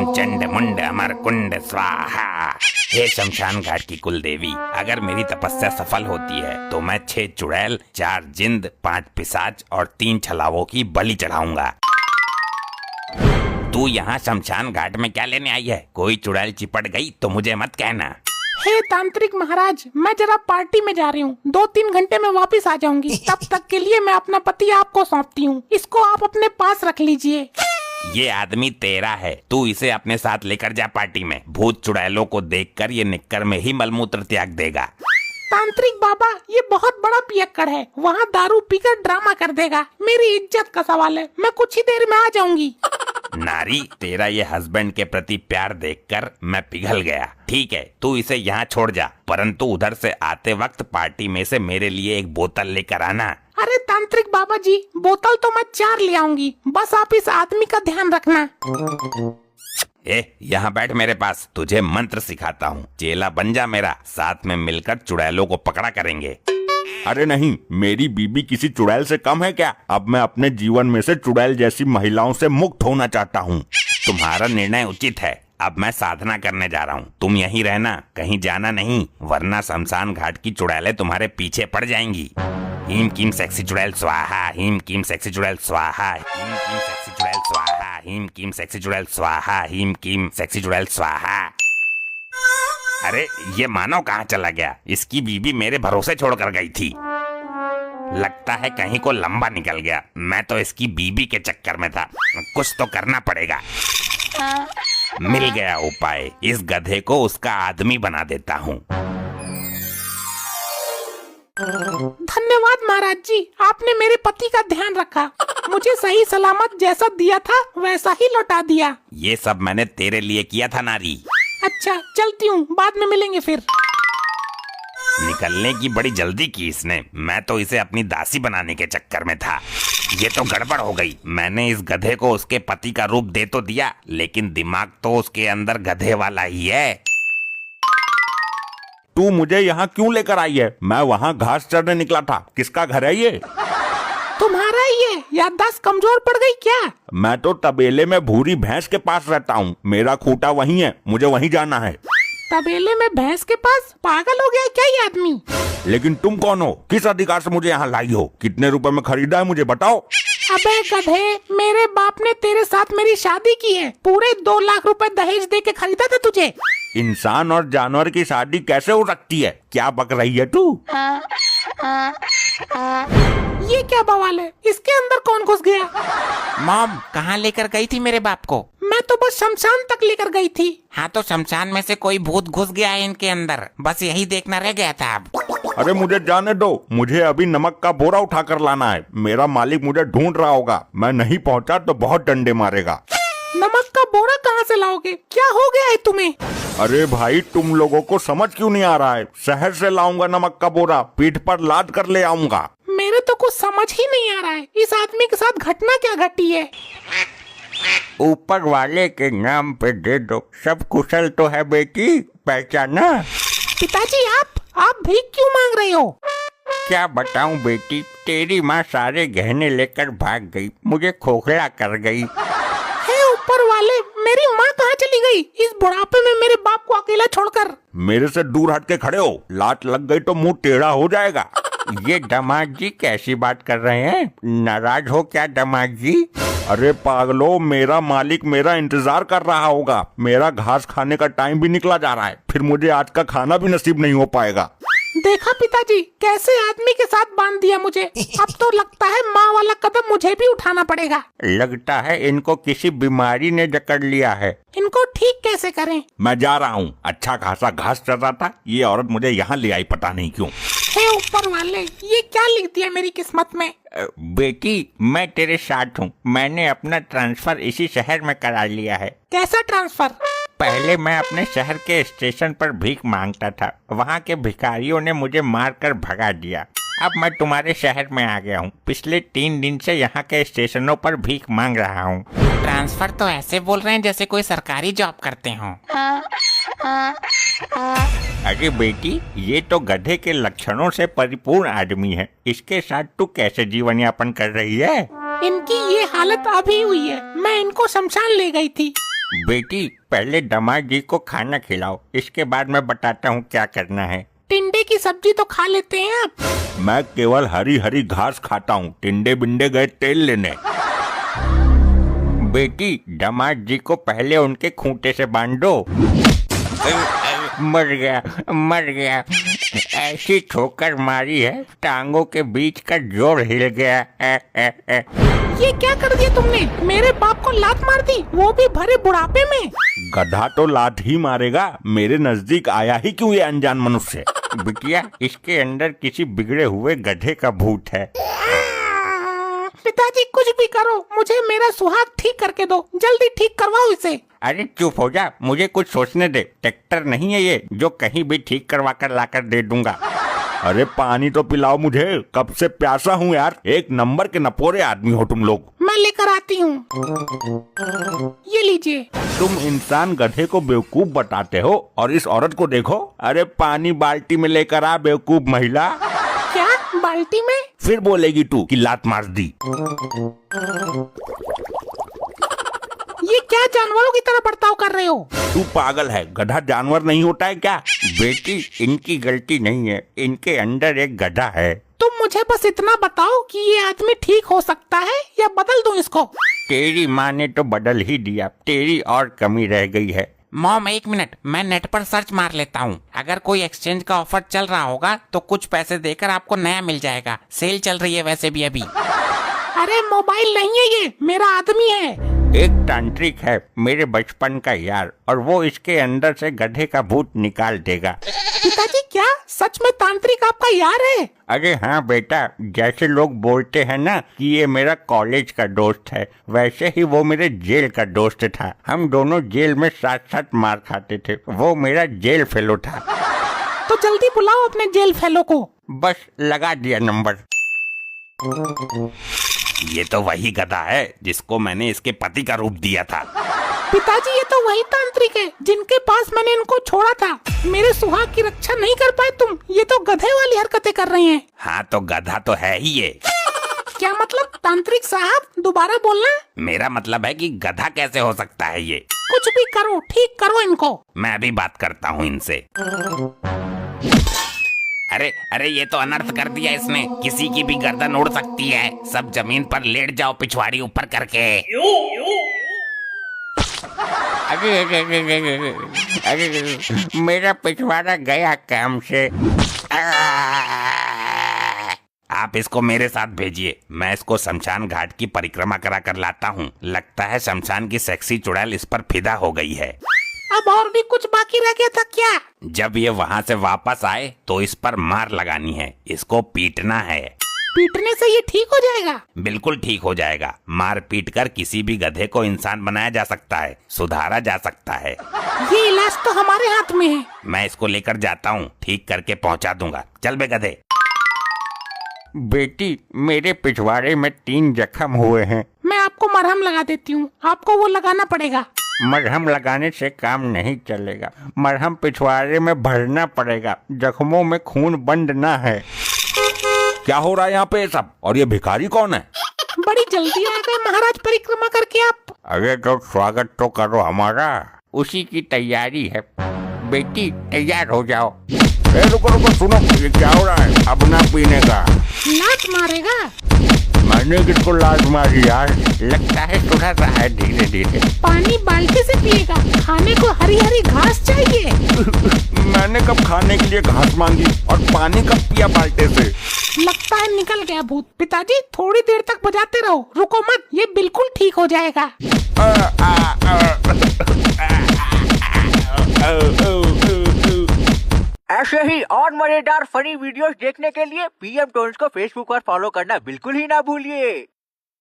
ओम चंड मुंड अमर कुंड स्वाहा। हे शमशान घाट की कुल देवी, अगर मेरी तपस्या सफल होती है तो मैं 6 चुड़ैल, 4 जिंद, 5 पिशाच और 3 छलावों की बलि चढ़ाऊंगा। तू यहाँ शमशान घाट में क्या लेने आई है? कोई चुड़ैल चिपट गई तो मुझे मत कहना। हे तांत्रिक महाराज, मैं जरा पार्टी में जा रही हूँ, 2-3 घंटे में वापस आ जाऊंगी। तब तक के लिए मैं अपना पति आपको सौंपती हूँ, इसको आप अपने पास रख लीजिए। ये आदमी तेरा है, तू इसे अपने साथ लेकर जा पार्टी में। भूत चुड़ैलों को देखकर ये निक्कर में ही मलमूत्र त्याग देगा। तांत्रिक बाबा, ये बहुत बड़ा पियक्कड़ है, वहाँ दारू पीकर ड्रामा कर देगा। मेरी इज्जत का सवाल है, मैं कुछ ही देर में आ जाऊंगी। नारी, तेरा ये हस्बैंड के प्रति प्यार देखकर मैं पिघल गया। ठीक है, तू इसे यहाँ छोड़ जा, परंतु उधर से आते वक्त पार्टी में से मेरे लिए एक बोतल लेकर आना। अरे तांत्रिक बाबा जी, बोतल तो मैं 4 ले आऊंगी, बस आप इस आदमी का ध्यान रखना। यहाँ बैठ मेरे पास, तुझे मंत्र सिखाता हूँ। चेला बन जा मेरा, साथ में मिलकर चुड़ैलों को पकड़ा करेंगे। अरे नहीं, मेरी बीबी किसी चुड़ैल से कम है क्या? अब मैं अपने जीवन में से चुड़ैल जैसी महिलाओं से मुक्त होना चाहता हूँ। तुम्हारा निर्णय उचित है। अब मैं साधना करने जा रहा हूँ, तुम यहीं रहना, कहीं जाना नहीं, वरना शमशान घाट की चुड़ैलें तुम्हारे पीछे पड़ जाएंगी। हीम कीम सेक्सी चुड़ैल स्वाहा, हीम कीम सेक्सी चुड़ैल स्वाहा, हीम कीम सेक्सी चुड़ैल स्वाहा, हीम कीम सेक्सी चुड़ैल स्वाहा, हीम कीम सेक्सी चुड़ैल स्वाहा। अरे ये मानव कहाँ चला गया? इसकी बीबी मेरे भरोसे छोड़कर गई थी। लगता है कहीं को लंबा निकल गया। मैं तो इसकी बीबी के चक्कर में था, कुछ तो करना पड़ेगा। मिल गया उपाय, इस गधे को उसका आदमी बना देता हूँ। धन्यवाद महाराज जी, आपने मेरे पति का ध्यान रखा, मुझे सही सलामत जैसा दिया था वैसा ही लौटा दिया। ये सब मैंने तेरे लिए किया था नारी। अच्छा, चलती हूँ, बाद में मिलेंगे फिर। निकलने की बड़ी जल्दी की इसने, मैं तो इसे अपनी दासी बनाने के चक्कर में था। ये तो गड़बड़ हो गई। मैंने इस गधे को उसके पति का रूप दे तो दिया, लेकिन दिमाग तो उसके अंदर गधे वाला ही है। तू मुझे यहाँ क्यों लेकर आई है? मैं वहाँ घास चरने निकला था। किसका घर है ये? तुम्हारा ही है, याददाश्त कमजोर पड़ गई क्या? मैं तो तबेले में भूरी भैंस के पास रहता हूँ, मेरा खूंटा वहीं है, मुझे वहीं जाना है। तबेले में भैंस के पास? पागल हो गया है क्या ये आदमी? लेकिन तुम कौन हो? किस अधिकार से मुझे यहाँ लाई हो? कितने रुपए में खरीदा है मुझे बताओ। अबे गधे, मेरे बाप ने तेरे साथ मेरी शादी की है, पूरे 2 लाख रुपए दहेज दे के खरीदा था तुझे। इंसान और जानवर की शादी कैसे हो सकती है? क्या बक रही है तू? ये क्या बवाल है? इसके अंदर कौन घुस गया? मॉम, कहाँ लेकर गई थी मेरे बाप को? मैं तो बस शमशान तक लेकर गई थी। हाँ, तो शमशान में से कोई भूत घुस गया है इनके अंदर, बस यही देखना रह गया था। अब अरे मुझे जाने दो, मुझे अभी नमक का बोरा उठा कर लाना है। मेरा मालिक मुझे ढूंढ रहा होगा, मैं नहीं पहुंचा तो बहुत डंडे मारेगा। नमक का बोरा कहाँ से लाओगे? क्या हो गया है तुम्हें? अरे भाई, तुम लोगों को समझ क्यों नहीं आ रहा है? शहर से लाऊंगा नमक का बोरा, पीठ पर लाद कर ले आऊंगा। मेरे तो कुछ समझ ही नहीं आ रहा है, इस आदमी के साथ घटना क्या घटी है? ऊपर वाले के नाम पे दे दो, सब कुशल तो है बेटी, पहचाना? पिताजी, आप भीख क्यों मांग रहे हो? क्या बताऊं बेटी, तेरी माँ सारे गहने लेकर भाग गई, मुझे खोखला कर गई। हे ऊपर वाले, मेरी माँ कहाँ चली गई इस बुढ़ापे में मेरे बाप को अकेला छोड़कर? मेरे से दूर हट के खड़े हो, लात लग गई तो मुंह टेढ़ा हो जाएगा। ये दामाद जी कैसी बात कर रहे हैं? नाराज हो क्या दामाद जी? अरे पागलो, मेरा मालिक मेरा इंतजार कर रहा होगा। मेरा घास खाने का टाइम भी निकला जा रहा है, फिर मुझे आज का खाना भी नसीब नहीं हो पाएगा। देखा पिताजी, कैसे आदमी के साथ बांध दिया मुझे। अब तो लगता है माँ वाला कदम मुझे भी उठाना पड़ेगा। लगता है इनको किसी बीमारी ने जकड़ लिया है। इनको ठीक कैसे करें? मैं जा रहा हूँ, अच्छा खासा घास चर रहा था, ये औरत मुझे यहाँ ले आई, पता नहीं क्यों। हे ऊपर वाले, ये क्या लिख दिया मेरी किस्मत में? बेटी, मैं तेरे साथ हूँ, मैंने अपना ट्रांसफर इसी शहर में करा लिया है। कैसा ट्रांसफर? पहले मैं अपने शहर के स्टेशन पर भीख मांगता था, वहाँ के भिखारियों ने मुझे मारकर भगा दिया। अब मैं तुम्हारे शहर में आ गया हूँ, पिछले 3 दिन से यहाँ के स्टेशनों पर भीख मांग रहा हूँ। ट्रांसफर तो ऐसे बोल रहे हैं जैसे कोई सरकारी जॉब करते हों। अरे बेटी, ये तो गधे के लक्षणों से परिपूर्ण आदमी है, इसके साथ तू कैसे जीवन यापन कर रही है? इनकी ये हालत अभी हुई है, मैं इनको शमशान ले गई थी। बेटी पहले दामाद जी को खाना खिलाओ, इसके बाद मैं बताता हूँ क्या करना है। टिंडे की सब्जी तो खा लेते हैं आप। मैं केवल हरी हरी घास खाता हूँ, टिंडे बिंडे गए तेल लेने। बेटी दामाद जी को पहले उनके खूंटे से बांध दो। मर गया। ऐसी ठोकर मारी है, टांगों के बीच का जोड़ हिल गया। ये क्या कर दिया तुमने? मेरे बाप को लात मार दी, वो भी भरे बुढ़ापे में। गधा तो लात ही मारेगा, मेरे नजदीक आया ही क्यों ये अनजान मनुष्य? बिटिया इसके अंदर किसी बिगड़े हुए गधे का भूत है। पिताजी कुछ भी करो, मुझे मेरा सुहाग ठीक करके दो, जल्दी ठीक करवाओ इसे। अरे चुप हो जा, मुझे कुछ सोचने दे। ट्रैक्टर नहीं है ये जो कहीं भी ठीक करवा कर लाकर दे दूंगा। अरे पानी तो पिलाओ मुझे, कब से प्यासा हूँ यार। एक नंबर के नपोरे आदमी हो तुम लोग। मैं लेकर आती हूँ, ये लीजिए। तुम इंसान गधे को बेवकूफ बताते हो और इस औरत को देखो। अरे पानी बाल्टी में लेकर आ बेवकूफ महिला। क्या बाल्टी में? फिर बोलेगी तू कि लात मार दी। ये क्या जानवरों की तरह बर्ताव कर रहे हो? तू पागल है, गधा जानवर नहीं होता है क्या? बेटी इनकी गलती नहीं है, इनके अंदर एक गधा है। तुम मुझे बस इतना बताओ कि ये आदमी ठीक हो सकता है या बदल दूं इसको? तेरी माँ ने तो बदल ही दिया, तेरी और कमी रह गई है। मॉम एक मिनट, मैं नेट पर सर्च मार लेता हूँ। अगर कोई एक्सचेंज का ऑफर चल रहा होगा तो कुछ पैसे देकर आपको नया मिल जाएगा। सेल चल रही है वैसे भी अभी। अरे मोबाइल नहीं है ये, मेरा आदमी है। एक तांत्रिक है मेरे बचपन का यार, और वो इसके अंदर से गधे का भूत निकाल देगा। पिताजी क्या सच में तांत्रिक आपका यार है? अरे हाँ बेटा, जैसे लोग बोलते हैं ना कि ये मेरा कॉलेज का दोस्त है, वैसे ही वो मेरे जेल का दोस्त था। हम दोनों जेल में साथ साथ मार खाते थे। वो मेरा जेल फेलो था। तो जल्दी बुलाओ अपने जेल फेलो को। बस लगा दिया नंबर। ये तो वही गधा है जिसको मैंने इसके पति का रूप दिया था। पिताजी ये तो वही तांत्रिक है जिनके पास मैंने इनको छोड़ा था। मेरे सुहाग की रक्षा नहीं कर पाए तुम, ये तो गधे वाली हरकतें कर रही हैं। हाँ तो गधा तो है ही ये। क्या मतलब तांत्रिक साहब, दोबारा बोलना। मेरा मतलब है कि गधा कैसे हो सकता है ये। कुछ भी करो, ठीक करो इनको। मैं अभी बात करता हूँ इनसे। अरे ये तो अनर्थ कर दिया इसने। किसी की भी गर्दन उड़ सकती है। सब जमीन पर लेट जाओ पिछवाड़ी ऊपर करके। अरे मेरा पिछवाड़ा गया काम से। आप इसको मेरे साथ भेजिए, मैं इसको शमशान घाट की परिक्रमा करा कर लाता हूँ। लगता है शमशान की सेक्सी चुड़ैल इस पर फिदा हो गई है। अब और भी कुछ बाकी रह गया था क्या? जब ये वहाँ से वापस आए तो इस पर मार लगानी है, इसको पीटना है। पीटने से ये ठीक हो जाएगा? बिल्कुल ठीक हो जाएगा। मार पीट कर किसी भी गधे को इंसान बनाया जा सकता है, सुधारा जा सकता है। ये इलाज तो हमारे हाथ में है। मैं इसको लेकर जाता हूँ, ठीक करके पहुँचा दूंगा। चल बे गधे। बेटी मेरे पिछवाड़े में 3 जख्म हुए हैं। मैं आपको मरहम लगा देती हूँ, आपको वो लगाना पड़ेगा। मरहम लगाने से काम नहीं चलेगा, मरहम पिछवाड़े में भरना पड़ेगा। जख्मों में खून बंद ना है। क्या हो रहा है यहाँ पे सब? और ये भिखारी कौन है? बड़ी जल्दी आ गए महाराज परिक्रमा करके आप। अरे तो स्वागत तो करो हमारा, उसी की तैयारी है। बेटी तैयार हो जाओ। रुको सुनो, ये क्या हो रहा है? अब ना पीने का। लात मारेगा? मैंने किसको लात मारी यार? लगता है सुधर रहा है धीरे धीरे। पानी बाल्टी से पिएगा, खाने को हरी हरी घास चाहिए। मैंने कब खाने के लिए घास मांगी और पानी कब पिया बाल्टे से? लगता है निकल गया भूत। पिताजी थोड़ी देर तक बजाते रहो, रुको मत, ये बिल्कुल ठीक हो जाएगा। ऐसे ही और मजेदार फनी वीडियोस देखने के लिए PM टोन्स को फेसबुक पर फॉलो करना बिल्कुल ही ना भूलिए।